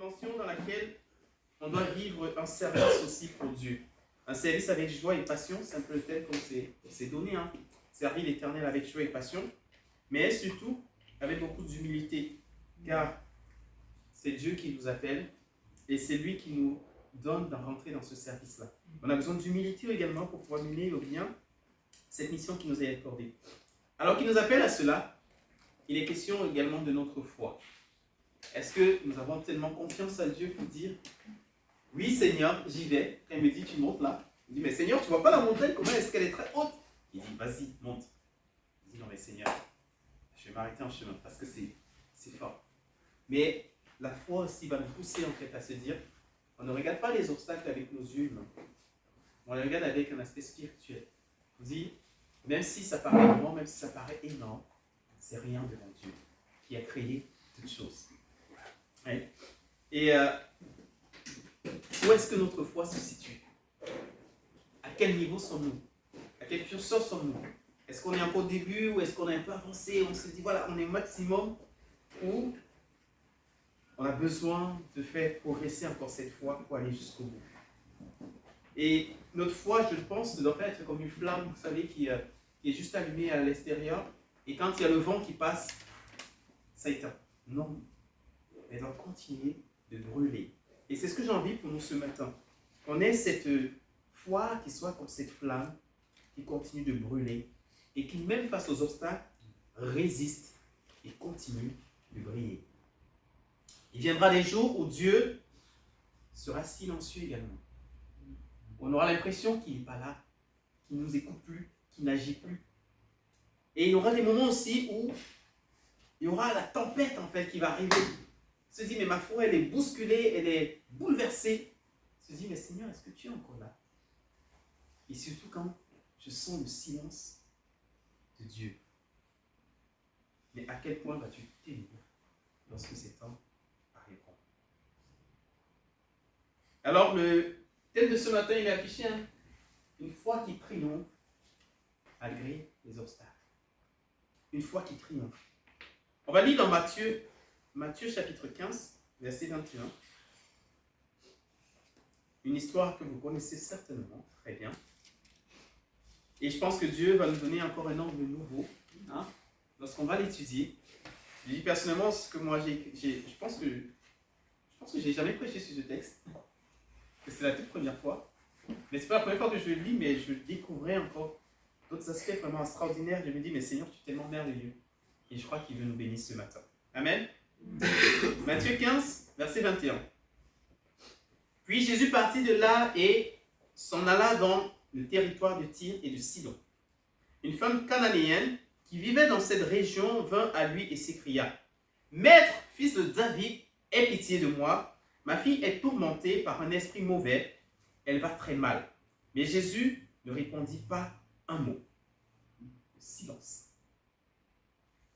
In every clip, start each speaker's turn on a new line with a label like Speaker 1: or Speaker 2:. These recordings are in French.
Speaker 1: dimension dans laquelle on doit vivre un service aussi pour Dieu. Un service avec joie et passion, c'est un peu le tel comme c'est donné. Hein. Servir l'Éternel avec joie et passion, mais surtout avec beaucoup d'humilité, car c'est Dieu qui nous appelle et c'est lui qui nous donne de rentrer dans ce service-là. On a besoin d'humilité également pour pouvoir mener au bien cette mission qui nous est accordée. Alors qu'il nous appelle à cela, il est question également de notre foi. Est-ce que nous avons tellement confiance à Dieu pour dire « Oui Seigneur, j'y vais ». Elle me dit « Tu montes là ». Je dis « Mais Seigneur, tu ne vois pas la montagne, comment est-ce qu'elle est très haute ?» Il dit « Vas-y, monte ». Je dis « Non mais Seigneur, je vais m'arrêter en chemin parce que c'est fort ». Mais la foi aussi va nous pousser en fait à se dire on ne regarde pas les obstacles avec nos yeux humains. On les regarde avec un aspect spirituel. On dit, même si ça paraît grand, même si ça paraît énorme, c'est rien devant Dieu qui a créé toutes choses. Ouais. Et où est-ce que notre foi se situe? À quel niveau sommes-nous? À quel curseur sommes-nous? Est-ce qu'on est encore au début ou est-ce qu'on est un peu avancé? On se dit, voilà, on est au maximum ou on a besoin de faire progresser encore cette foi pour aller jusqu'au bout. Et notre foi, je pense, ne doit pas être comme une flamme, vous savez, qui est juste allumée à l'extérieur. Et quand il y a le vent qui passe, ça éteint. Non. Elle doit continuer de brûler. Et c'est ce que j'ai envie pour nous ce matin. Qu'on ait cette foi qui soit comme cette flamme qui continue de brûler et qui, même face aux obstacles, résiste et continue de briller. Il viendra des jours où Dieu sera silencieux également. On aura l'impression qu'il n'est pas là, qu'il ne nous écoute plus, qu'il n'agit plus. Et il y aura des moments aussi où il y aura la tempête en fait qui va arriver. On se dit, mais ma foi, elle est bousculée, elle est bouleversée. On se dit, mais Seigneur, est-ce que tu es encore là? Et surtout quand je sens le silence de Dieu. Mais à quel point vas-tu t'aimer lorsque ces temps arriveront? Alors, le thème de ce matin, il est affiché, hein? Une foi qui triomphe malgré les obstacles. Une foi qui triomphe. On va lire dans Matthieu chapitre 15, verset 21. Une histoire que vous connaissez certainement très bien. Et je pense que Dieu va nous donner encore un angle nouveau, hein, lorsqu'on va l'étudier. Je dis personnellement ce que moi je pense que je n'ai jamais prêché sur ce texte. Que c'est la toute première fois. Mais c'est pas la première fois que je le lis, mais je découvrais encore d'autres aspects vraiment extraordinaires. Je me dis, mais Seigneur, tu es tellement merveilleux. Et je crois qu'il veut nous bénir ce matin. Amen. Matthieu 15, verset 21. Puis Jésus partit de là et s'en alla dans le territoire de Tyr et de Sidon. Une femme cananéenne qui vivait dans cette région vint à lui et s'écria, « Maître, fils de David, aie pitié de moi. Ma fille est tourmentée par un esprit mauvais. Elle va très mal. » Mais Jésus ne répondit pas un mot. Silence.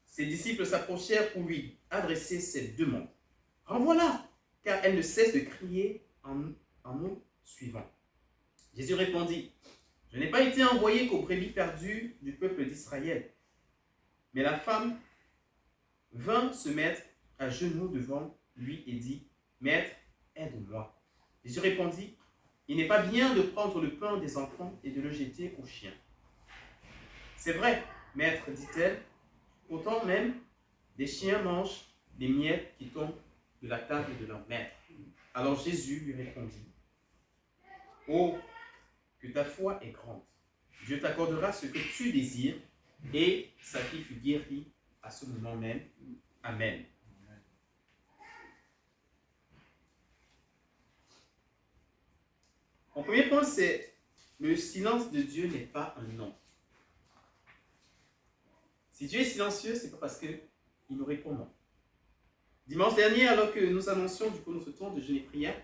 Speaker 1: Ses disciples s'approchèrent pour lui adresser cette demande. « Renvoie-la, car elle ne cesse de crier en nous suivant. » Jésus répondit, « Je n'ai pas été envoyé qu'aux brebis perdues du peuple d'Israël. » Mais la femme vint se mettre à genoux devant lui et dit, « Maître, aide-moi. » Jésus répondit, « Il n'est pas bien de prendre le pain des enfants et de le jeter aux chiens. » « C'est vrai, maître, dit-elle, pourtant même des chiens mangent des miettes qui tombent de la table de leur maître. » Alors Jésus lui répondit, « Oh, que ta foi est grande. Dieu t'accordera ce que tu désires. » Et sa fille fut guérie à ce moment même. Amen. Mon premier point, c'est le silence de Dieu n'est pas un non. Si Dieu est silencieux, c'est pas parce qu'il nous répond non. Dimanche dernier, alors que nous annoncions du coup notre temps de jeûne et prière,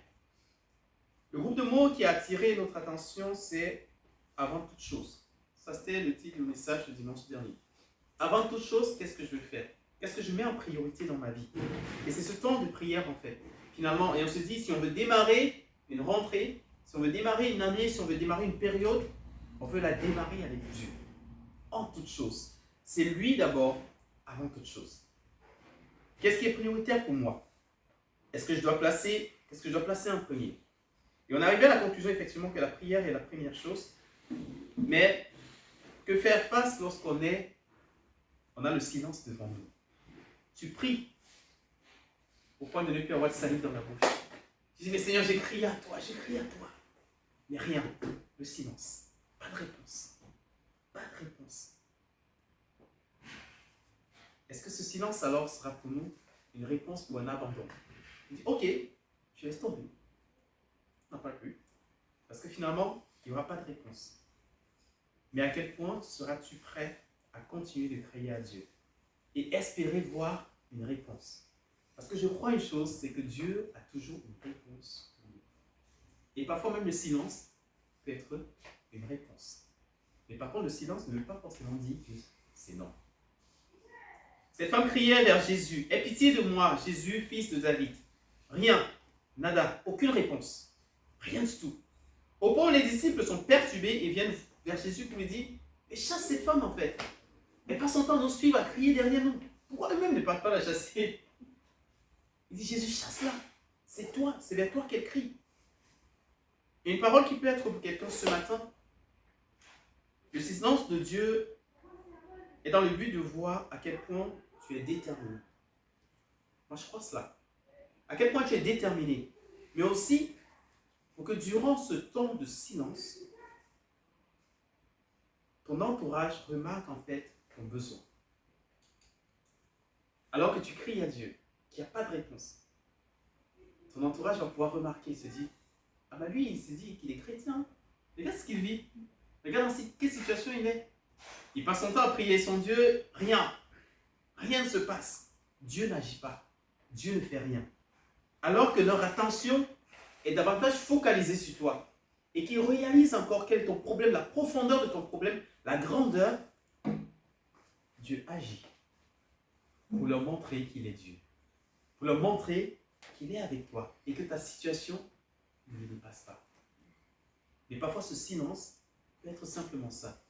Speaker 1: le groupe de mots qui a attiré notre attention, c'est « avant toute chose ». Ça, c'était le titre du message de dimanche dernier. Avant toute chose, qu'est-ce que je veux faire? Qu'est-ce que je mets en priorité dans ma vie? Et c'est ce temps de prière, en fait, finalement. Et on se dit, si on veut démarrer une rentrée, si on veut démarrer une année, si on veut démarrer une période, on veut la démarrer avec Dieu. En toute chose. C'est lui d'abord, avant toute chose. Qu'est-ce qui est prioritaire pour moi? qu'est-ce que je dois placer en premier? Et on arrive à la conclusion effectivement que la prière est la première chose. Mais que faire face lorsqu'on a le silence devant nous? Tu pries au point de ne plus avoir de salive dans la bouche. Tu dis, mais Seigneur, j'ai crié à toi. Mais rien, le silence. Pas de réponse. Est-ce que ce silence alors sera pour nous une réponse ou un abandon? Tu dis, ok, je laisse tomber. On n'en parle plus. Parce que finalement, il n'y aura pas de réponse. Mais à quel point seras-tu prêt à continuer de crier à Dieu et espérer voir une réponse? Parce que je crois une chose, c'est que Dieu a toujours une réponse pour nous. Et parfois même le silence peut être une réponse. Mais par contre, le silence ne veut pas forcément dire que c'est non. Cette femme criait vers Jésus. Aie pitié de moi, Jésus, fils de David. Rien, nada, aucune réponse. Rien du tout. Au point où les disciples sont perturbés et viennent vers Jésus pour lui dire, mais chasse cette femme en fait. Elle passe son temps à nous suivre, à crier derrière nous. Pourquoi eux-mêmes ne partent pas la chasser? Il dit, Jésus, chasse-la. C'est toi, c'est vers toi qu'elle crie. Et une parole qui peut être pour quelqu'un ce matin. Le silence de Dieu est dans le but de voir à quel point tu es déterminé. Moi, je crois cela. À quel point tu es déterminé. Mais aussi, pour que durant ce temps de silence, ton entourage remarque en fait ton besoin. Alors que tu cries à Dieu, qu'il n'y a pas de réponse, ton entourage va pouvoir remarquer, il se dit, ah bah lui, il se dit qu'il est chrétien. Regarde ce qu'il vit. Regarde dans quelle situation il est. Il passe son temps à prier son Dieu, rien. Rien ne se passe. Dieu n'agit pas. Dieu ne fait rien. Alors que leur attention est davantage focalisée sur toi. Et qu'ils réalisent encore quel est ton problème, la profondeur de ton problème, la grandeur. Dieu agit pour leur montrer qu'il est Dieu. Pour leur montrer qu'il est avec toi et que ta situation ne le dépasse pas. Mais parfois ce silence peut être simplement ça.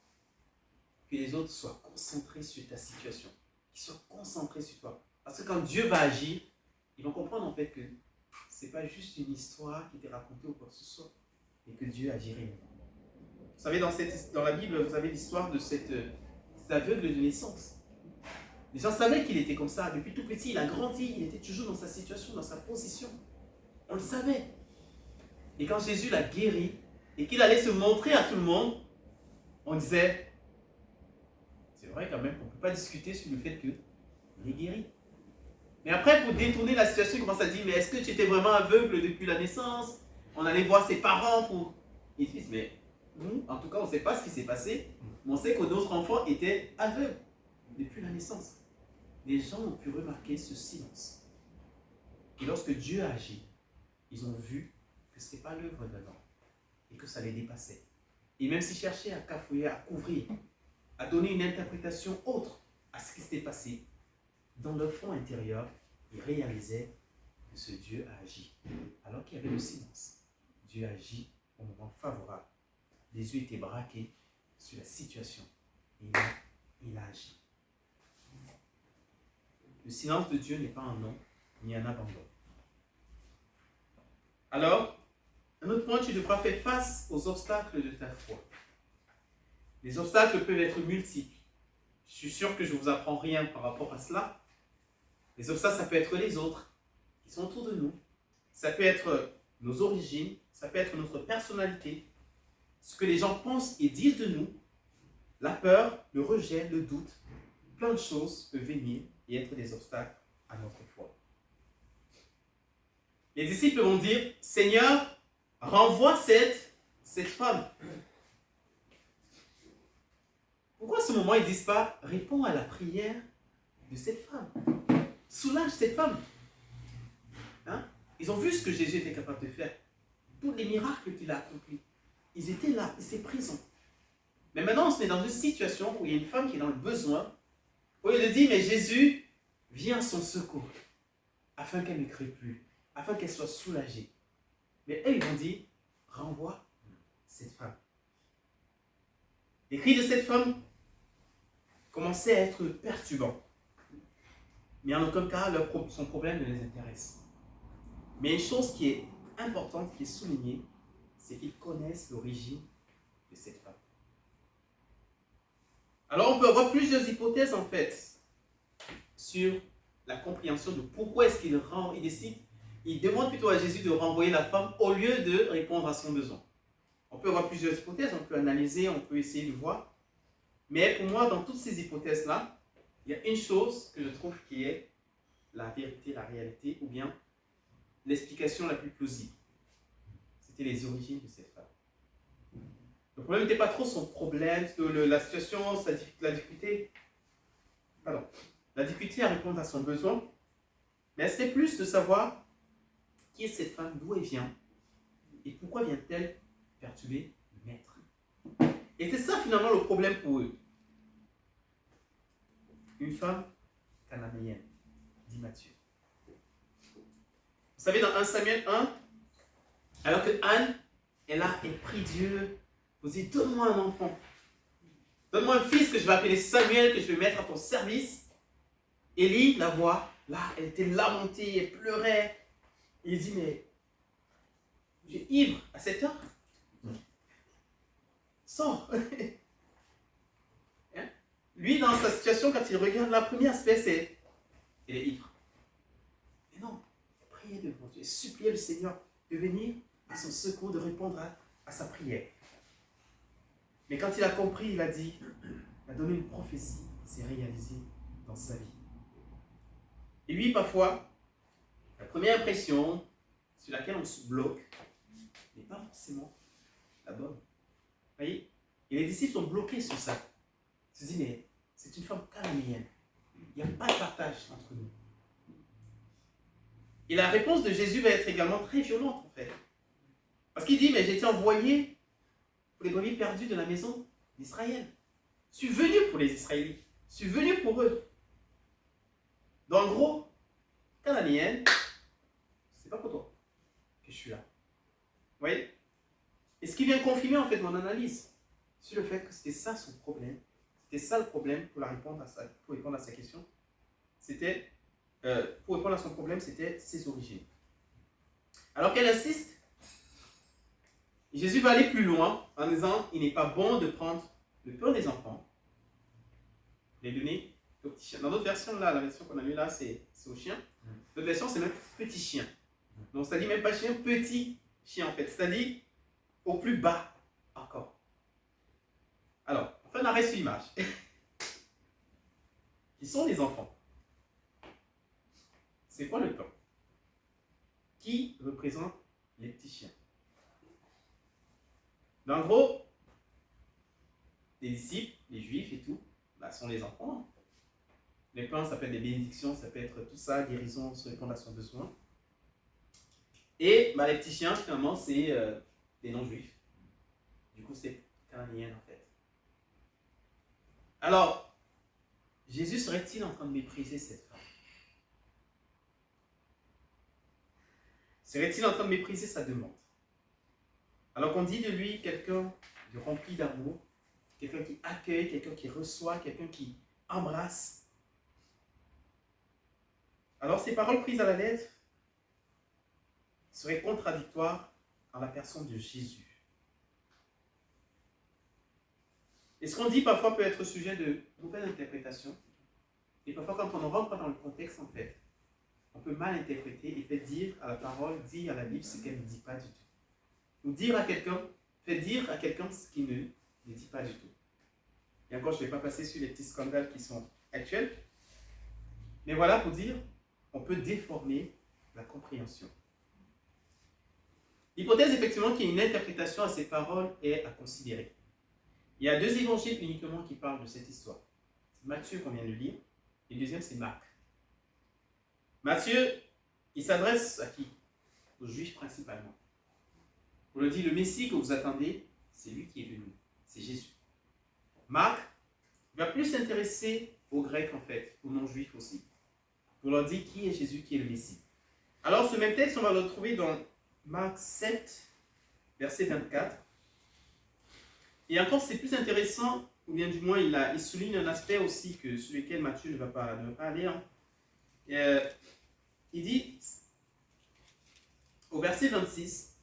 Speaker 1: Que les autres soient concentrés sur ta situation. Qu'ils soient concentrés sur toi. Parce que quand Dieu va agir, ils vont comprendre en fait que ce n'est pas juste une histoire qui t'est racontée ou quoi que ce soit, mais que Dieu agit réellement. Vous savez, dans la Bible, vous avez l'histoire de cet aveugle de naissance. Les gens savaient qu'il était comme ça. Depuis tout petit, il a grandi, il était toujours dans sa situation, dans sa position. On le savait. Et quand Jésus l'a guéri, et qu'il allait se montrer à tout le monde, on disait, c'est vrai quand même, on ne peut pas discuter sur le fait qu'il est guéri. Mais après, pour détourner la situation, il commence à dire, mais est-ce que tu étais vraiment aveugle depuis la naissance? On allait voir ses parents pour... Ils disent, mais nous, en tout cas, on ne sait pas ce qui s'est passé, mais on sait que d'autres enfants étaient aveugles depuis la naissance. Les gens ont pu remarquer ce silence. Et lorsque Dieu a agi, ils ont vu que ce n'était pas l'œuvre d'un homme et que ça les dépassait. Et même s'ils cherchaient à cafouiller, à couvrir, à donner une interprétation autre à ce qui s'était passé, dans leur fond intérieur, ils réalisaient que ce Dieu a agi. Alors qu'il y avait le silence, Dieu agit au moment favorable. Les yeux étaient braqués sur la situation. Et il a agi. Le silence de Dieu n'est pas un non, ni un abandon. Alors, un autre point, tu devras faire face aux obstacles de ta foi. Les obstacles peuvent être multiples. Je suis sûr que je ne vous apprends rien par rapport à cela. Les obstacles, ça peut être les autres qui sont autour de nous. Ça peut être nos origines, ça peut être notre personnalité, ce que les gens pensent et disent de nous, la peur, le rejet, le doute, plein de choses peuvent venir et être des obstacles à notre foi. Les disciples vont dire, Seigneur, renvoie cette femme. Pourquoi à ce moment ils ne disent pas, réponds à la prière de cette femme. Soulage cette femme. Hein? Ils ont vu ce que Jésus était capable de faire. Tous les miracles qu'il a accomplis. Ils étaient là, ils étaient présents. Mais maintenant, on se met dans une situation où il y a une femme qui est dans le besoin. Au lieu de dire, mais Jésus, viens à son secours. Afin qu'elle ne crie plus. Afin qu'elle soit soulagée. Mais eux, ils vont dire, renvoie cette femme. Les cris de cette femme commençaient à être perturbants. Mais en aucun cas, son problème ne les intéresse. Mais une chose qui est importante, qui est soulignée, c'est qu'ils connaissent l'origine de cette femme. Alors on peut avoir plusieurs hypothèses en fait sur la compréhension de pourquoi est-ce il demande plutôt à Jésus de renvoyer la femme au lieu de répondre à son besoin. On peut avoir plusieurs hypothèses, on peut analyser, on peut essayer de voir. Mais pour moi, dans toutes ces hypothèses-là, il y a une chose que je trouve qui est la vérité, la réalité, ou bien l'explication la plus plausible. C'était les origines de cette femme. Le problème n'était pas trop son problème, la situation, la difficulté à répondre à son besoin, mais c'était plus de savoir qui est cette femme, d'où elle vient, et pourquoi vient-elle perturber le maître. Et c'est ça finalement le problème pour eux. Une femme cananéenne, dit Matthieu. Vous savez, dans 1 Samuel 1, alors que Anne est là et prie Dieu, vous dites, donne-moi un enfant. Donne-moi un fils que je vais appeler Samuel, que je vais mettre à ton service. Élie la voit, là, elle était lamentée, elle pleurait. Et il dit, mais j'ai ivre à cette heure. Sors. Hein? Lui, dans sa situation, quand il regarde, la première aspect, c'est elle est ivre. Mais non, priez devant Dieu, suppliez le Seigneur de venir à son secours, de répondre à sa prière. Mais quand il a compris, il a dit, il a donné une prophétie qui s'est réalisée dans sa vie. Et lui, parfois, la première impression sur laquelle on se bloque n'est pas forcément la bonne. Vous voyez? Et les disciples sont bloqués sur ça. Ils se disent, mais c'est une femme cananéenne. Il n'y a pas de partage entre nous. Et la réponse de Jésus va être également très violente, en fait. Parce qu'il dit, mais j'ai été envoyé pour les brebis perdues de la maison d'Israël. Je suis venu pour les Israélites. Je suis venu pour eux. Donc, en gros, cananéenne, c'est pas pour toi que je suis là. Vous voyez? Et ce qui vient confirmer en fait mon analyse sur le fait que c'était ça son problème. C'était ça le problème pour répondre à sa question. C'était, pour répondre à son problème, c'était ses origines. Alors qu'elle insiste, Jésus va aller plus loin en disant, il n'est pas bon de prendre le pain des enfants, les donner aux petits chiens. Dans d'autres versions, là, la version qu'on a lue là, c'est aux chiens. D'autres versions, c'est même petit chien. Donc, c'est-à-dire même pas chien, petit chien en fait. C'est-à-dire au plus bas encore. Alors, on fait un arrêt sur l'image. Qui sont les enfants? C'est quoi le pain? Qui représente les petits chiens? En gros, les disciples, les juifs et tout, sont les enfants. Les pains, ça peut être des bénédictions, ça peut être tout ça, guérison, se répondre à son besoin. Et les petits chiens, finalement, c'est des non-juifs. Du coup, c'est cananéen en fait. Alors, Jésus serait-il en train de mépriser cette femme? Serait-il en train de mépriser sa demande? Alors qu'on dit de lui quelqu'un de rempli d'amour, quelqu'un qui accueille, quelqu'un qui reçoit, quelqu'un qui embrasse. Alors ces paroles prises à la lettre seraient contradictoires en la personne de Jésus. Et ce qu'on dit parfois peut être sujet de nouvelles interprétations. Et parfois quand on rentre dans le contexte en fait, on peut mal interpréter et fait dire à la parole, dire à la Bible ce qu'elle ne dit pas du tout. Ou dire à quelqu'un, fait dire à quelqu'un ce qu'il ne dit pas du tout. Et encore, je ne vais pas passer sur les petits scandales qui sont actuels. Mais voilà pour dire, on peut déformer la compréhension. L'hypothèse, effectivement, qu'il y ait une interprétation à ces paroles est à considérer. Il y a deux évangiles uniquement qui parlent de cette histoire. C'est Matthieu qu'on vient de lire, et le deuxième, c'est Marc. Matthieu, il s'adresse à qui? Aux Juifs principalement. On le dit, le Messie que vous attendez, c'est lui qui est venu. C'est Jésus. Marc va plus s'intéresser aux Grecs en fait, aux non-Juifs aussi. Pour leur dire qui est Jésus, qui est le Messie. Alors ce même texte, on va le retrouver dans Marc 7, verset 24. Et encore, c'est plus intéressant, ou bien du moins, il souligne un aspect aussi que, sur lequel Matthieu ne va pas aller. Hein. Il dit, au verset 26,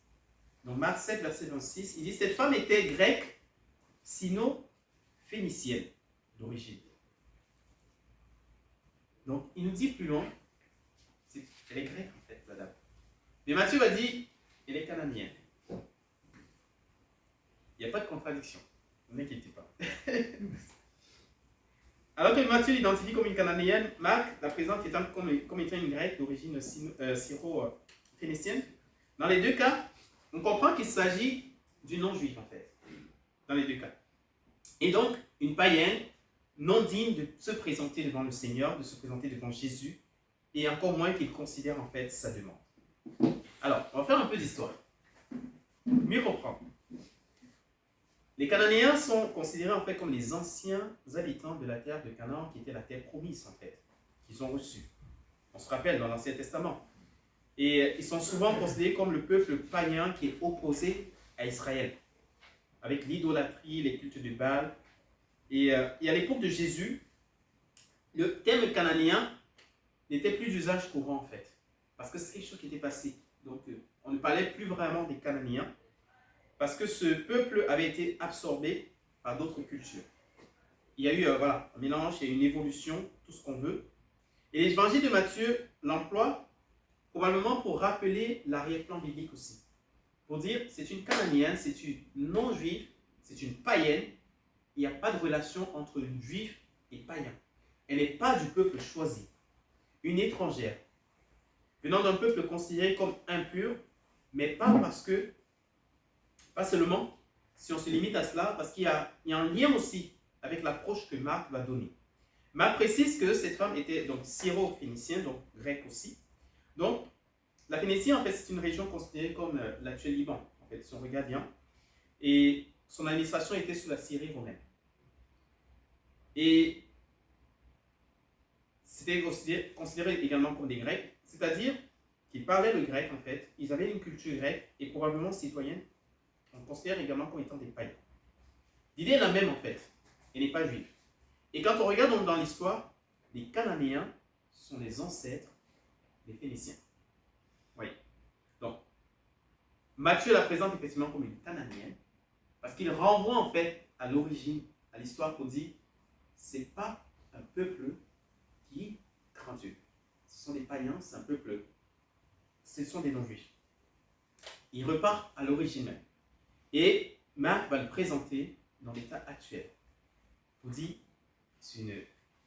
Speaker 1: donc Marc 7, verset 26, il dit « Cette femme était grecque, sino-phénicienne d'origine. » Donc, il nous dit plus loin, elle est grecque en fait, la dame. Mais Matthieu va dire, elle est cananéenne. Il n'y a pas de contradiction, ne vous inquiétez pas. Alors que Matthieu l'identifie comme une cananéenne, Marc la présente comme étant une grecque d'origine syro-phénicienne. Dans les deux cas, on comprend qu'il s'agit du non-juif en fait. Dans les deux cas. Et donc, une païenne non digne de se présenter devant le Seigneur, de se présenter devant Jésus, et encore moins qu'il considère en fait sa demande. Alors, on va faire un peu d'histoire. Mieux comprendre. Les Cananéens sont considérés en fait comme les anciens habitants de la terre de Canaan, qui était la terre promise en fait, qu'ils ont reçue. On se rappelle dans l'Ancien Testament. Et ils sont souvent considérés comme le peuple païen qui est opposé à Israël, avec l'idolâtrie, les cultes de Baal. Et à l'époque de Jésus, le terme cananéen n'était plus d'usage courant en fait, parce que c'est quelque chose qui était passé. Donc on ne parlait plus vraiment des Cananéens, parce que ce peuple avait été absorbé par d'autres cultures. Il y a eu un mélange, il y a eu une évolution, tout ce qu'on veut. Et l'évangile de Matthieu l'emploie probablement pour rappeler l'arrière-plan biblique aussi. Pour dire, c'est une cananéenne, c'est une non-juive, c'est une païenne. Il n'y a pas de relation entre juif et païen. Elle n'est pas du peuple choisi. Une étrangère. Venant d'un peuple considéré comme impur, mais pas seulement, si on se limite à cela, parce qu'il y a un lien aussi avec l'approche que Marc va donner. Marc précise que cette femme était donc syro-phénicienne, donc grecque aussi. Donc, la Phénicie, en fait, c'est une région considérée comme l'actuel Liban, en fait, si on regarde bien. Et son administration était sous la Syrie romaine. Et c'était considéré également comme des Grecs, c'est-à-dire qu'ils parlaient le grec, en fait. Ils avaient une culture grecque et probablement citoyenne. On considère également comme étant des païens. L'idée est la même, en fait. Elle n'est pas juive. Et quand on regarde donc dans l'histoire, les Cananéens sont les ancêtres des Phéniciens. Oui. Donc, Matthieu la présente effectivement comme une Cananéenne, parce qu'il renvoie en fait à l'origine, à l'histoire qu'on dit, c'est pas un peuple qui craint Dieu. Ce sont des païens, c'est un peuple, ce sont des non-juifs. Il repart à l'origine même. Et Marc va le présenter dans l'état actuel. Vous dit, c'est une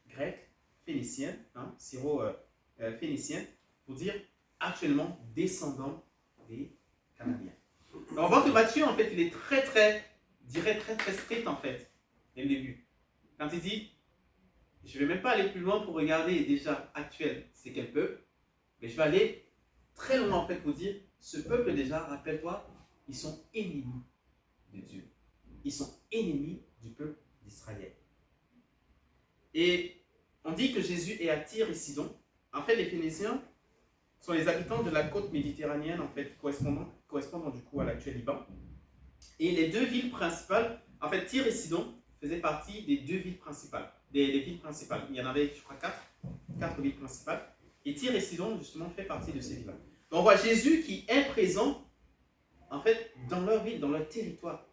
Speaker 1: grecque phénicienne, syro-phénicienne, pour dire actuellement descendant des Cananéens. Donc on voit que Matthieu, en fait, il est très strict en fait, dès le début. Quand il dit, je ne vais même pas aller plus loin pour regarder déjà actuel, c'est quel peuple, mais je vais aller très loin en fait pour dire, ce peuple déjà, rappelle-toi, ils sont ennemis de Dieu. Ils sont ennemis du peuple d'Israël. Et on dit que Jésus est à Tyr et Sidon. En fait, les Phéniciens sont les habitants de la côte méditerranéenne, en fait, correspondant du coup à l'actuel Liban. Et les deux villes principales, en fait, Tyr et Sidon faisaient partie des deux villes principales, des villes principales. Il y en avait, je crois, quatre villes principales. Et Tyr et Sidon, justement, fait partie de ces villes-là. Donc, on voit Jésus qui est présent, en fait, dans leur ville, dans leur territoire.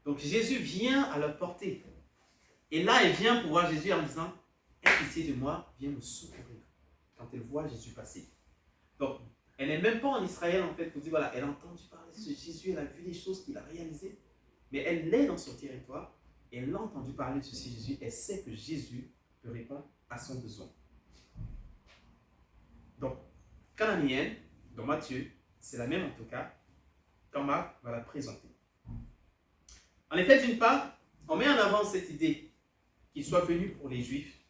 Speaker 1: Donc, Jésus vient à leur portée. Et là, elle vient pour voir Jésus en disant, aie pitié de moi, viens me secourir. Quand elle voit Jésus passer. Donc, elle n'est même pas en Israël, en fait, pour dire, voilà, elle a entendu parler de ce Jésus, elle a vu des choses qu'il a réalisées, mais elle est dans son territoire, elle a entendu parler de ce Jésus, elle sait que Jésus peut répondre à son besoin. Donc, cananéenne, dans Matthieu, c'est la même en tout cas, quand Marc va la présenter. En effet, d'une part, on met en avant cette idée qu'il soit venu pour les Juifs,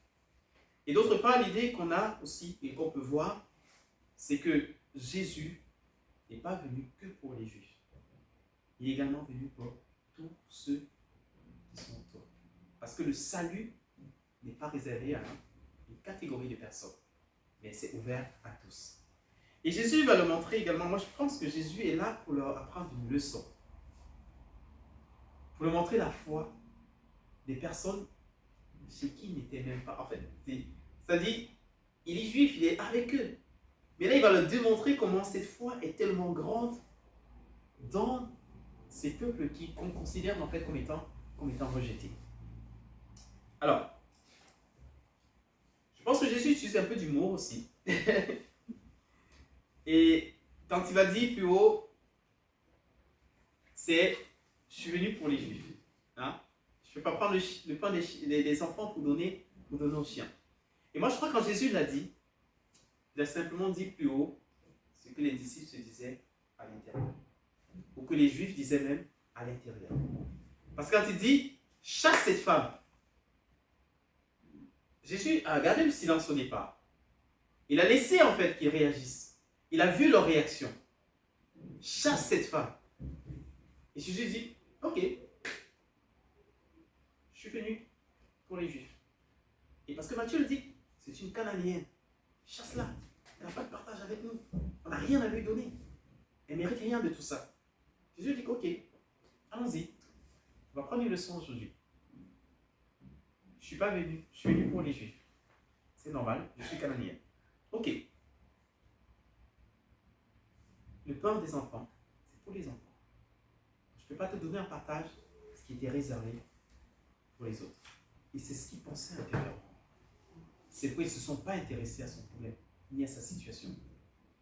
Speaker 1: et d'autre part, l'idée qu'on a aussi, et qu'on peut voir, c'est que Jésus n'est pas venu que pour les Juifs. Il est également venu pour tous ceux qui sont autour. Parce que le salut n'est pas réservé à une catégorie de personnes, mais c'est ouvert à tous. Et Jésus va le montrer également. Moi, je pense que Jésus est là pour leur apprendre une leçon. Pour leur montrer la foi des personnes chez qui il n'était même pas. En fait, c'est-à-dire, il est juif, il est avec eux. Mais là, il va leur démontrer comment cette foi est tellement grande dans ces peuples qu'on considère en fait comme étant rejetés. Alors, je pense que Jésus utilise un peu d'humour aussi. Et quand il va dire plus haut, c'est « je suis venu pour les Juifs hein? ». Je ne peux pas prendre le pain des enfants pour donner aux chiens. Et moi, je crois que quand Jésus l'a dit, il a simplement dit plus haut ce que les disciples se disaient à l'intérieur. Ou que les Juifs disaient même à l'intérieur. Parce que quand il dit « chasse cette femme », Jésus a gardé le silence au départ. Il a laissé en fait qu'ils réagissent. Il a vu leur réaction. Chasse cette femme. Et Jésus dit, ok, je suis venu pour les Juifs. Et parce que Matthieu le dit, c'est une Cananéenne. Chasse-la. Elle n'a pas de partage avec nous. On n'a rien à lui donner. Elle ne mérite rien de tout ça. Jésus dit, ok, allons-y. On va prendre une leçon aujourd'hui. Je ne suis pas venu. Je suis venu pour les Juifs. C'est normal, je suis Cananéenne. Ok. Le pain des enfants, c'est pour les enfants. Je ne peux pas te donner un partage, ce qui était réservé pour les autres. Et c'est ce qu'ils pensaient intérieurement. C'est pourquoi ils ne se sont pas intéressés à son problème, ni à sa situation.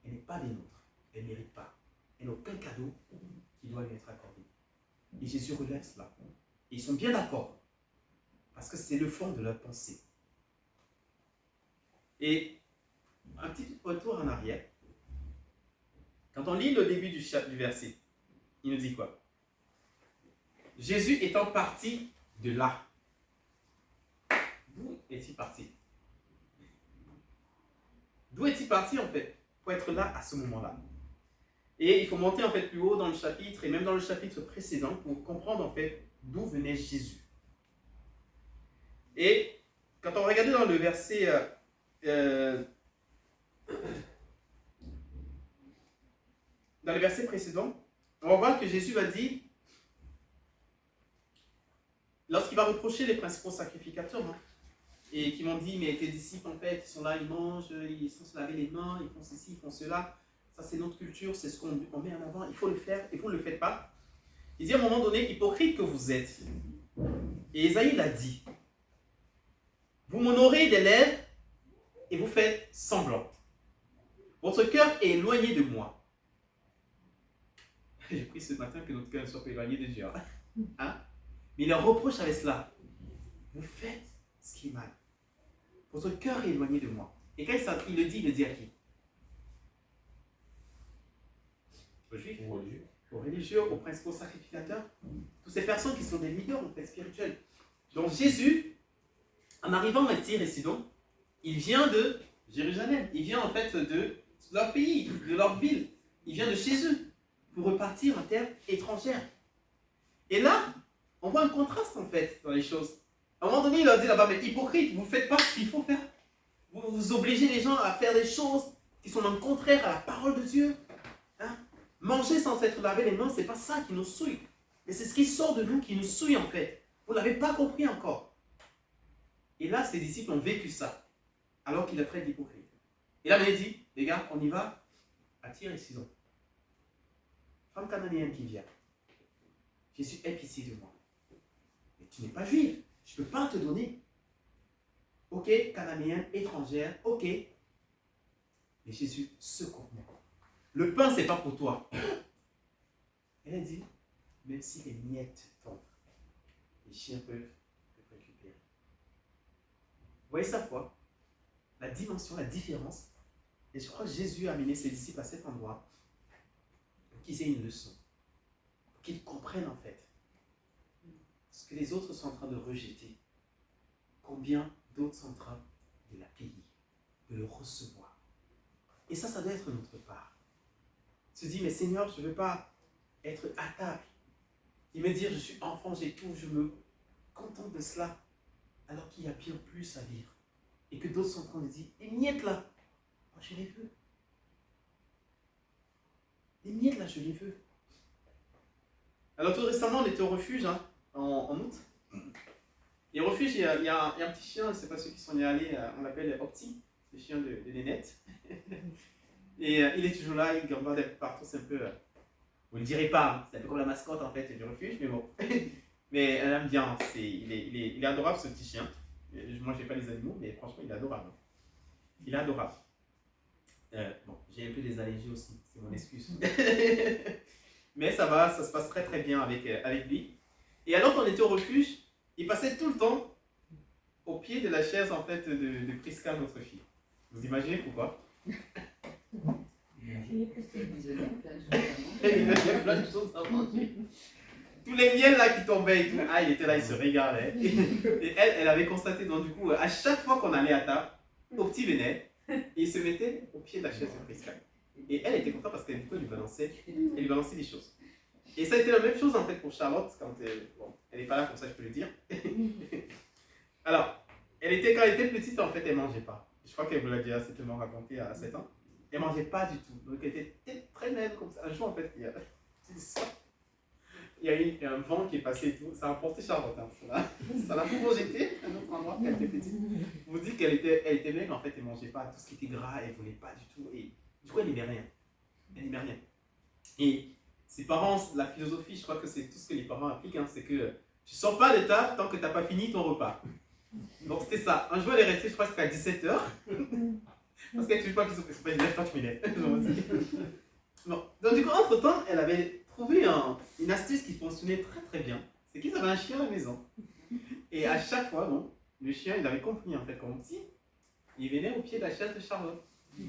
Speaker 1: Elle n'est pas des nôtres. Elle ne mérite pas. Elle n'a aucun cadeau qui doit lui être accordé. Et Jésus relève cela. Et ils sont bien d'accord. Parce que c'est le fond de leur pensée. Et un petit retour en arrière. Quand on lit le début du verset, il nous dit quoi? Jésus étant parti de là. D'où est-il parti? D'où est-il parti en fait? Pour être là à ce moment-là. Et il faut monter en fait plus haut dans le chapitre, et même dans le chapitre précédent, pour comprendre en fait d'où venait Jésus. Et quand on regardait dans le verset dans le verset précédent, on va voir que Jésus va dire, lorsqu'il va reprocher les principaux sacrificateurs, et qui m'ont dit, mais tes disciples en fait, ils sont là, ils mangent, ils sont se laver les mains, ils font ceci, ils font cela, ça c'est notre culture, c'est ce qu'on met en avant, il faut le faire, et vous ne le faites pas. Il dit à un moment donné, hypocrite que vous êtes. Et Ésaïe l'a dit, vous m'honorez des lèvres, et vous faites semblant. Votre cœur est éloigné de moi. J'ai pris ce matin que notre cœur soit éloigné de Dieu. Hein? Mais il leur reproche avec cela. Vous faites ce qui est mal. Votre cœur est éloigné de moi. Et quand il le dit à qui? Aux Juifs, aux religieux, aux principaux sacrificateurs. Toutes ces personnes qui sont des leaders en fait, spirituels. Donc Jésus, en arrivant à Tyr et Sidon, il vient de Jérusalem. Il vient en fait de leur pays, de leur ville. Il vient de chez eux pour repartir en terre étrangère. Et là, on voit un contraste en fait dans les choses. À un moment donné, il leur dit là-bas, mais hypocrite, vous ne faites pas ce qu'il faut faire. Vous obligez les gens à faire des choses qui sont en contraire à la parole de Dieu. Hein? Manger sans s'être lavé les mains, ce n'est pas ça qui nous souille. Mais c'est ce qui sort de nous qui nous souille en fait. Vous ne l'avez pas compris encore. Et là, ses disciples ont vécu ça, alors qu'il est très hypocrite. Et là, il dit, les gars, on y va à Tyr et Sidon. Femme cananéenne qui vient. Jésus, aie pitié de moi. Mais tu n'es pas juive. Je ne peux pas te donner. Ok, cananéenne, étrangère, ok. Mais Jésus, secours-moi. Le pain, ce n'est pas pour toi. Elle a dit, même si les miettes tombent, les chiens peuvent récupérer. Vous voyez sa foi? La dimension, la différence. Et je crois que Jésus a amené ses disciples à cet endroit pour qu'ils aient une leçon. Pour qu'ils comprennent en fait ce que les autres sont en train de rejeter. Combien d'autres sont en train de l'accueillir, de le recevoir. Et ça doit être notre part. Se dire, mais Seigneur, je ne veux pas être à table. Et me dire, je suis enfant, j'ai tout, je me contente de cela, alors qu'il y a bien plus à vivre. Et que d'autres sont en train de dire, les miettes là, moi je les veux. Les miettes là, je les veux. Alors tout récemment, on était au refuge, en août. Et au refuge, il y a un petit chien, je ne sais pas ceux qui sont y allés, on l'appelle Opti, le chien de Nénette. Et il est toujours là, il gambarde un peu partout, c'est un peu... vous ne le direz pas, hein, c'est un peu comme la mascotte en fait du refuge, mais bon. Mais elle aime bien, il est adorable ce petit chien. Moi j'ai pas les animaux, mais franchement il est adorable. Il est adorable. Bon, j'ai un peu des allergies aussi, c'est mon excuse. Mais ça va, ça se passe très très bien avec lui. Et alors qu'on était au refuge, il passait tout le temps au pied de la chaise en fait de Priska, notre fille. Vous imaginez pourquoi? Il avait plein de choses à manger. Tous les miels là qui tombaient et tout, il était là, il se regardait. Et elle avait constaté, donc du coup, à chaque fois qu'on allait à table, au petit venait, et il se mettait au pied de la chaise de Priska. Et elle était contente parce que du coup, elle lui balançait des choses. Et ça a été la même chose en fait pour Charlotte, quand elle n'est pas là, comme ça je peux le dire. Alors, quand elle était petite, en fait, elle ne mangeait pas. Je crois qu'elle vous l'a déjà certainement raconté à 7 ans. Elle ne mangeait pas du tout. Donc elle était très maigre comme ça. Un jour, en fait, il y a eu un vent qui est passé et tout. Ça a emporté Charlotte. Hein. Ça l'a projeté à un autre endroit quand elle était petite. Je vous dis qu'elle était maigre, en fait, elle ne mangeait pas tout ce qui était gras, elle ne voulait pas du tout. Et du coup, elle n'aimait rien. Elle n'aimait rien. Et ses parents, la philosophie, je crois que c'est tout ce que les parents appliquent, hein, c'est que tu ne sors pas de table tant que tu n'as pas fini ton repas. Donc c'était ça. Un jour, elle est restée, je crois, jusqu'à 17h. Parce qu'elle ne sais pas qu'ils sont pas une lève, toi tu m'élèves. Bon. Donc du coup, entre-temps, elle avait trouvé une astuce qui fonctionnait très très bien. C'est qu'ils avaient un chien à la maison. Et à chaque fois, bon, le chien, il avait compris en fait, comme si il venait au pied de la chaise de Charlotte.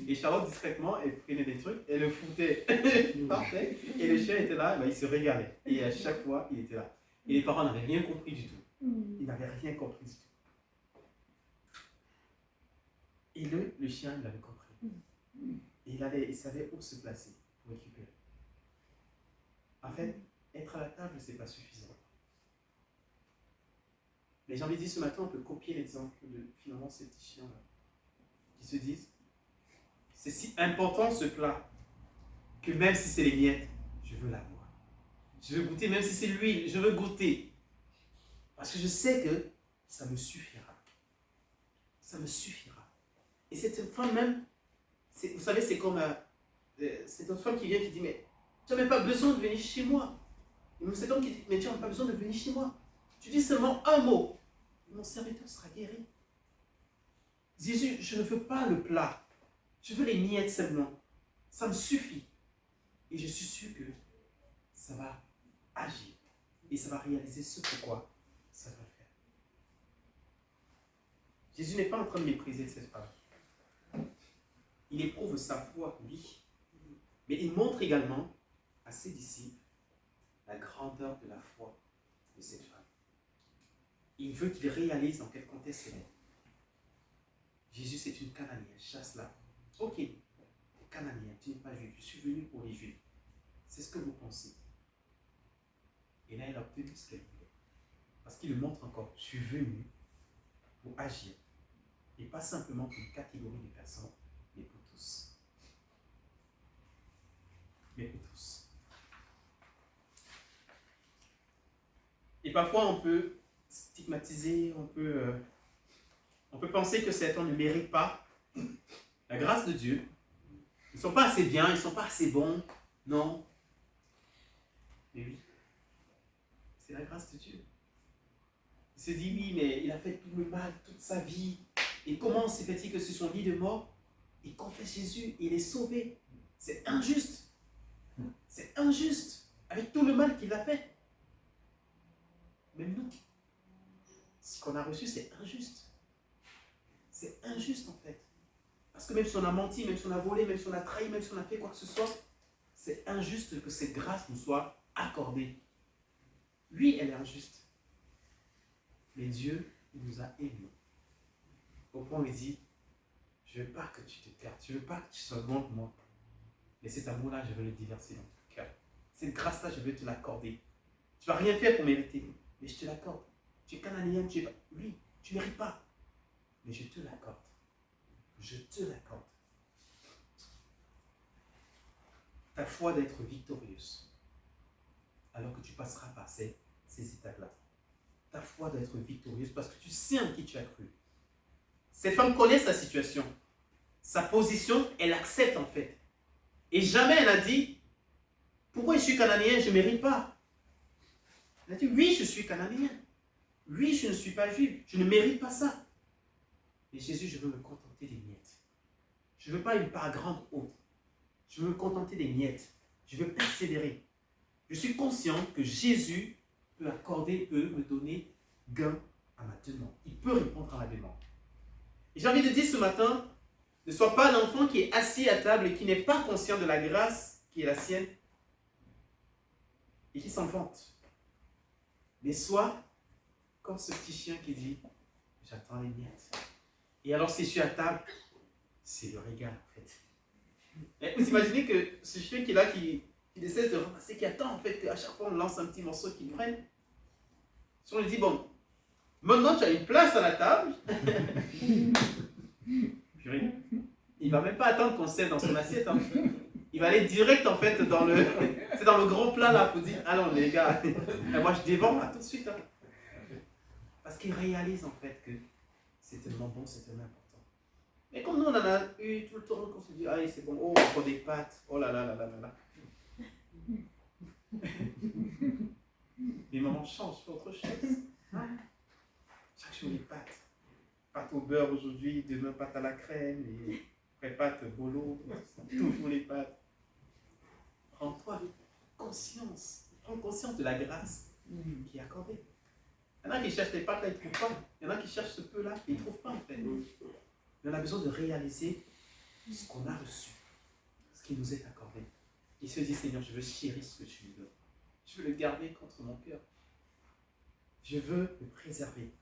Speaker 1: Et Charlotte, discrètement, elle prenait des trucs, elle le foutait parfait. Et le chien était là, il se régalait. Et à chaque fois, il était là. Et les parents n'avaient rien compris du tout. Ils n'avaient rien compris du tout. Et le chien, il avait compris. Et il savait où se placer pour récupérer. En fait, être à la table, ce n'est pas suffisant. Mais j'ai envie de dire, ce matin, on peut copier l'exemple de finalement ces petits chiens-là, qui se disent, c'est si important ce plat, que même si c'est les miettes, je veux l'avoir. Je veux goûter, même si c'est l'huile, je veux goûter. Parce que je sais que ça me suffira. Ça me suffira. Et cette femme même, vous savez, c'est comme cette autre femme qui vient qui dit, mais tu n'as même pas besoin de venir chez moi. Et même cet homme qui dit, mais tu n'as pas besoin de venir chez moi. Tu dis seulement un mot. Mon serviteur sera guéri. Jésus, je ne veux pas le plat. Je veux les miettes seulement. Ça me suffit. Et je suis sûr que ça va agir. Et ça va réaliser ce pourquoi ça va le faire. Jésus n'est pas en train de mépriser cette femme. Il éprouve sa foi, oui. Mais il montre également à ses disciples la grandeur de la foi de cette femme. Il veut qu'ils réalisent dans quel contexte elle est. Jésus, c'est une Cananéenne, chasse-la. Ok, Cananéenne, tu n'es pas juif, je suis venu pour les juifs. C'est ce que vous pensez. Et là, elle a obtenu ce qu'elle voulait. Parce qu'il le montre encore, je suis venu pour agir. Et pas simplement pour une catégorie de personnes, mais pour tous. Mais pour tous. Et parfois, on peut stigmatiser, on peut penser que certains ne méritent pas la grâce de Dieu. Ils ne sont pas assez bien, ils ne sont pas assez bons. Non. Mais oui, c'est la grâce de Dieu. Il se dit, oui, mais il a fait tout le mal toute sa vie. Et comment se fait-il que sur son lit de mort, il confesse Jésus, il est sauvé? C'est injuste. C'est injuste. Avec tout le mal qu'il a fait. Même nous, ce qu'on a reçu, c'est injuste. C'est injuste en fait. Parce que même si on a menti, même si on a volé, même si on a trahi, même si on a fait quoi que ce soit, c'est injuste que cette grâce nous soit accordée. Oui, elle est injuste. Mais Dieu nous a aimés. Au point où il dit, je ne veux pas que tu te perdes, je ne veux pas que tu sois loin de moi. Mais cet amour-là, je veux le déverser dans ton cœur. Cette grâce-là, je veux te l'accorder. Tu ne vas rien faire pour mériter, mais je te l'accorde. Tu es cananéen, oui, tu ne mérites pas. Mais je te l'accorde. Je te l'accorde. Ta foi d'être victorieuse, alors que tu passeras par ces étapes-là. Ta foi d'être victorieuse, parce que tu sais en qui tu as cru. Cette femme connaît sa situation. Sa position, elle accepte en fait. Et jamais elle a dit, pourquoi je suis cananéen, je ne mérite pas. Elle a dit, oui, je suis cananéen. Oui, je ne suis pas juif, je ne mérite pas ça. Mais Jésus, je veux me contenter des miettes. Je ne veux pas une part grande haute. Je veux me contenter des miettes. Je veux persévérer. Je suis conscient que Jésus peut me donner gain à ma demande. Il peut répondre à ma demande. Et j'ai envie de dire ce matin, ne sois pas l'enfant qui est assis à table et qui n'est pas conscient de la grâce qui est la sienne et qui s'en vante. Mais sois comme ce petit chien qui dit, j'attends les miettes. Et alors si je suis à table, c'est le régal en fait. Et vous imaginez que ce chien qui est là, qui essaie de ramasser, qui attend en fait qu'à chaque fois on lance un petit morceau qu'il prenne. Si on lui dit, bon, maintenant tu as une place à la table, il ne va même pas attendre qu'on sert dans son assiette. Hein. Il va aller direct en fait dans le grand plat là pour dire, allons les gars, moi je dévore là tout de suite. Hein. Parce qu'il réalise en fait que c'est tellement bon, c'est tellement important. Mais comme nous on en a eu tout le temps, qu'on se dit, ah c'est bon, oh on prend des pâtes, oh là là là là là là. Les moments changent pour autre chose. Chaque jour les pâtes. Pâtes au beurre aujourd'hui, demain pâtes à la crème, et après pâtes bolo, toujours les pâtes. Prends-toi conscience, prends conscience de la grâce qui est accordée. Il y en a qui cherchent les pâtes là, ils ne trouvent pas. Il y en a qui cherchent ce peu là, ils ne trouvent pas en fait. Mais on a besoin de réaliser ce qu'on a reçu, ce qui nous est accordé. Et se dit, Seigneur, je veux chérir ce que tu me donnes. Je veux le garder contre mon cœur. Je veux le préserver.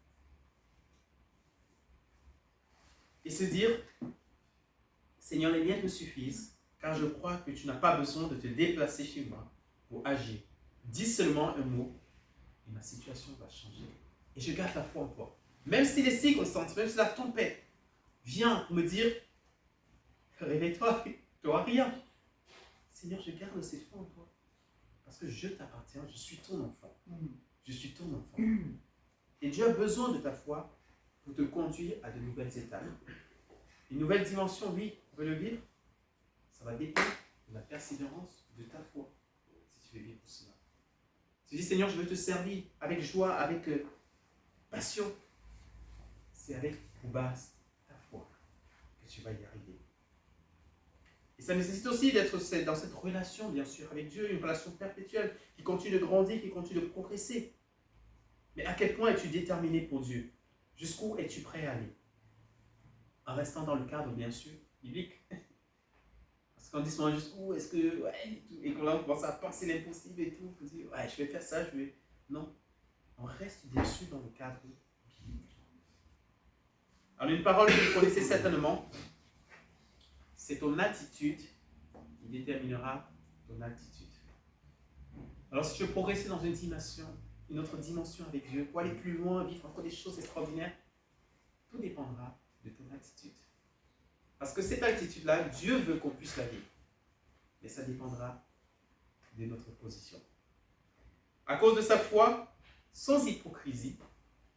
Speaker 1: Et se dire, Seigneur, les miettes me suffisent, car je crois que tu n'as pas besoin de te déplacer chez moi pour agir. Dis seulement un mot et ma situation va changer. Et je garde la foi en toi. Même si les circonstances, même si la tempête vient me dire, réveille-toi, tu n'auras rien. Seigneur, je garde cette foi en toi. Parce que je t'appartiens, je suis ton enfant. Je suis ton enfant. Et Dieu a besoin de ta foi pour te conduire à de nouvelles étapes. Une nouvelle dimension, oui, on veut le vivre. Ça va dépendre de la persévérance de ta foi, si tu veux vivre cela. Tu dis, Seigneur, je veux te servir avec joie, avec passion. C'est avec pour base ta foi que tu vas y arriver. Et ça nécessite aussi d'être dans cette relation, bien sûr, avec Dieu, une relation perpétuelle qui continue de grandir, qui continue de progresser. Mais à quel point es-tu déterminé pour Dieu? Jusqu'où es-tu prêt à aller? En restant dans le cadre, bien sûr, biblique. Parce qu'on dit souvent jusqu'où est-ce que... Ouais, et qu'on commence à penser l'impossible et tout. On dit, ouais, je vais faire ça, je vais... Non. On reste bien sûr dans le cadre biblique. Alors une parole que vous connaissez certainement, c'est ton attitude qui déterminera ton altitude. Alors si tu veux progresser dans une autre dimension avec Dieu, pour aller plus loin, vivre encore des choses extraordinaires, tout dépendra de ton attitude. Parce que cette attitude-là, Dieu veut qu'on puisse la vivre. Mais ça dépendra de notre position. À cause de sa foi, sans hypocrisie,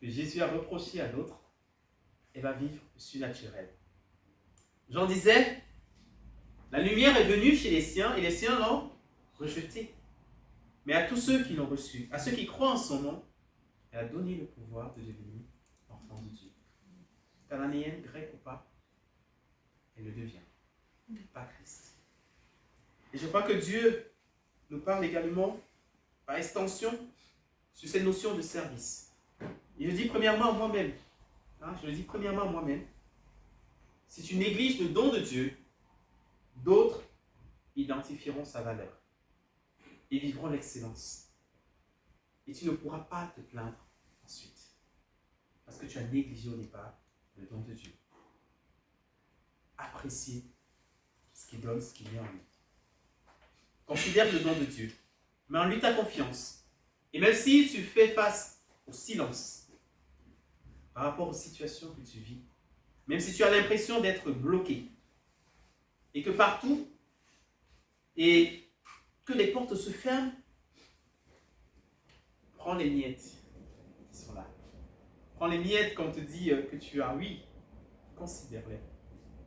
Speaker 1: que Jésus a reproché à d'autres, elle va vivre le surnaturel. Jean disait, la lumière est venue chez les siens et les siens l'ont rejetée. Mais à tous ceux qui l'ont reçu, à ceux qui croient en son nom, elle a donné le pouvoir de devenir enfant de Dieu. Cananéenne, grec ou pas, elle le devient. Pas Christ. Et je crois que Dieu nous parle également, par extension, sur cette notion de service. Et je dis premièrement à moi-même, si tu négliges le don de Dieu, d'autres identifieront sa valeur et vivront l'excellence. Et tu ne pourras pas te plaindre ensuite, parce que tu as négligé au départ le don de Dieu. Apprécie ce qu'il donne, ce qu'il met en lui. Considère le don de Dieu. Mets en lui ta confiance. Et même si tu fais face au silence par rapport aux situations que tu vis, même si tu as l'impression d'être bloqué, et que partout, et que les portes se ferment, prends les miettes qui sont là. Prends les miettes qu'on te dit que tu as, oui, considère-les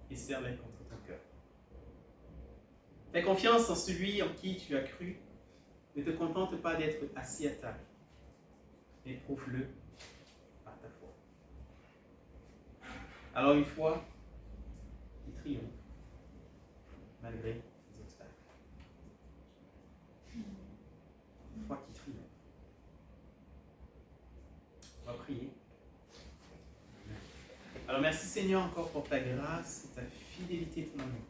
Speaker 1: et serre-les contre ton cœur. Fais confiance en celui en qui tu as cru. Ne te contente pas d'être assis à table, mais prouve-le par ta foi. Alors une foi qui triomphe malgré les obstacles. Une foi qui triomphe. On va prier. Alors merci Seigneur encore pour ta grâce et ta fidélité et ton amour.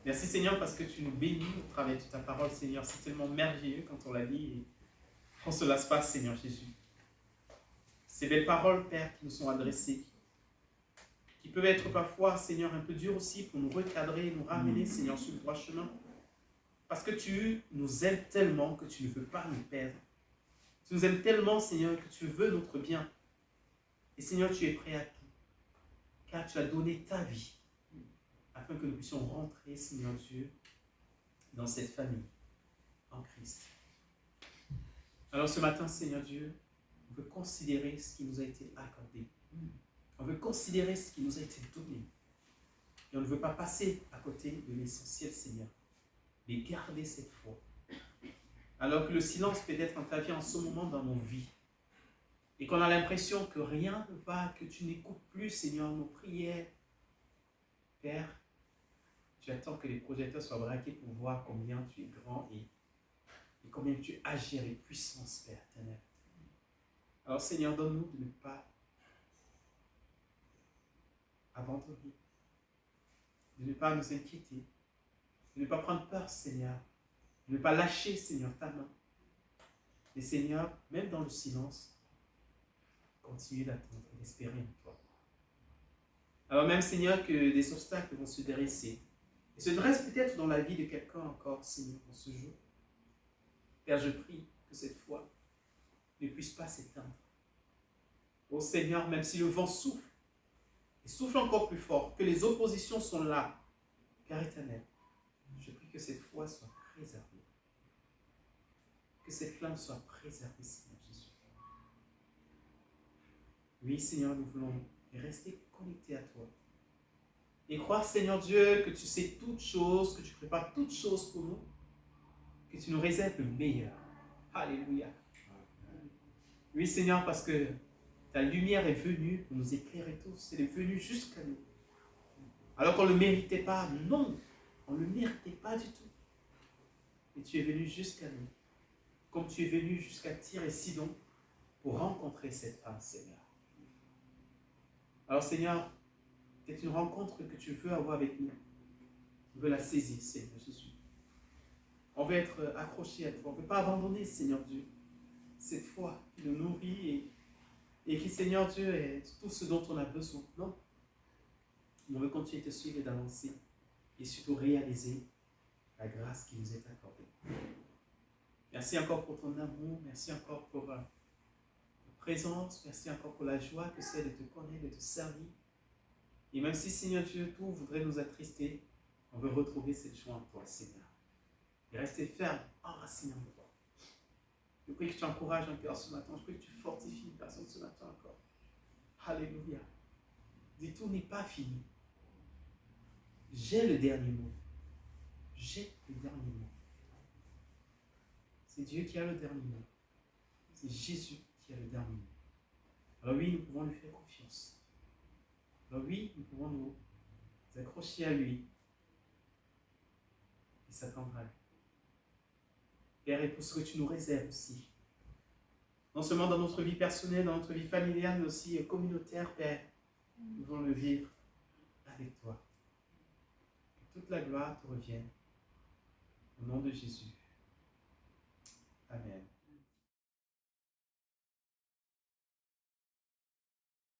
Speaker 1: Merci Seigneur parce que tu nous bénis au travers de ta parole Seigneur. C'est tellement merveilleux quand on la lit et on se lasse pas Seigneur Jésus. Ces belles paroles Père qui nous sont adressées, qui peuvent être parfois Seigneur un peu dures aussi pour nous recadrer, nous ramener Seigneur sur le droit chemin. Parce que tu nous aimes tellement que tu ne veux pas nous perdre. Tu nous aimes tellement Seigneur que tu veux notre bien. Et Seigneur tu es prêt à tout. Car tu as donné ta vie afin que nous puissions rentrer, Seigneur Dieu, dans cette famille, en Christ. Alors ce matin, Seigneur Dieu, on veut considérer ce qui nous a été accordé. On veut considérer ce qui nous a été donné. Et on ne veut pas passer à côté de l'essentiel, Seigneur, mais garder cette foi. Alors que le silence peut être en ta vie en ce moment dans nos vies, et qu'on a l'impression que rien ne va, que tu n'écoutes plus, Seigneur, nos prières. Père, tu attends que les projecteurs soient braqués pour voir combien tu es grand et combien tu agis avec puissance, Père éternel. Alors Seigneur, donne-nous de ne pas abandonner, de ne pas nous inquiéter, de ne pas prendre peur, Seigneur, de ne pas lâcher, Seigneur, ta main. Et Seigneur, même dans le silence, continue d'attendre et d'espérer en toi. Alors même, Seigneur, que des obstacles vont se dresser, et se dressent peut-être dans la vie de quelqu'un encore, Seigneur, en ce jour. Père, je prie que cette foi ne puisse pas s'éteindre. Ô Seigneur, même si le vent souffle, et souffle encore plus fort, que les oppositions sont là, Père éternel, je prie que cette foi soit préservée. Que cette flamme soit préservée, Seigneur Jésus. Oui, Seigneur, nous voulons rester connectés à toi. Et croire, Seigneur Dieu, que tu sais toutes choses, que tu prépares toutes choses pour nous, que tu nous réserves le meilleur. Alléluia. Oui, Seigneur, parce que ta lumière est venue pour nous éclairer tous. Elle est venue jusqu'à nous. Alors qu'on ne le méritait pas. Non, on ne le méritait pas du tout. Et tu es venu jusqu'à nous. Comme tu es venu jusqu'à Tyr et Sidon pour rencontrer cette femme, Seigneur. Alors, Seigneur, c'est une rencontre que tu veux avoir avec nous. On veut la saisir, Seigneur Jésus. On veut être accroché à toi. On ne veut pas abandonner, Seigneur Dieu, cette foi qui nous nourrit et qui, Seigneur Dieu, est tout ce dont on a besoin. Non. On veut continuer de te suivre et d'avancer et surtout réaliser la grâce qui nous est accordée. Merci encore pour ton amour. Merci encore pour ta présence. Merci encore pour la joie que c'est de te connaître, de te servir. Et même si, Seigneur Dieu, tout voudrait nous attrister, on veut retrouver cette joie en toi, Seigneur. Et rester ferme, enraciné en toi. Je prie que tu encourages un cœur ce matin. Je prie que tu fortifies une personne ce matin encore. Alléluia. Dis, tout n'est pas fini. J'ai le dernier mot. J'ai le dernier mot. C'est Dieu qui a le dernier mot. C'est Jésus qui a le dernier mot. Alors oui, nous pouvons lui faire confiance. Alors oui, nous pouvons nous accrocher à lui et s'attendre à lui. Père, et pour ce que tu nous réserves aussi, non seulement dans notre vie personnelle, dans notre vie familiale, mais aussi communautaire, Père, nous voulons le vivre avec toi. Que toute la gloire te revienne. Au nom de Jésus.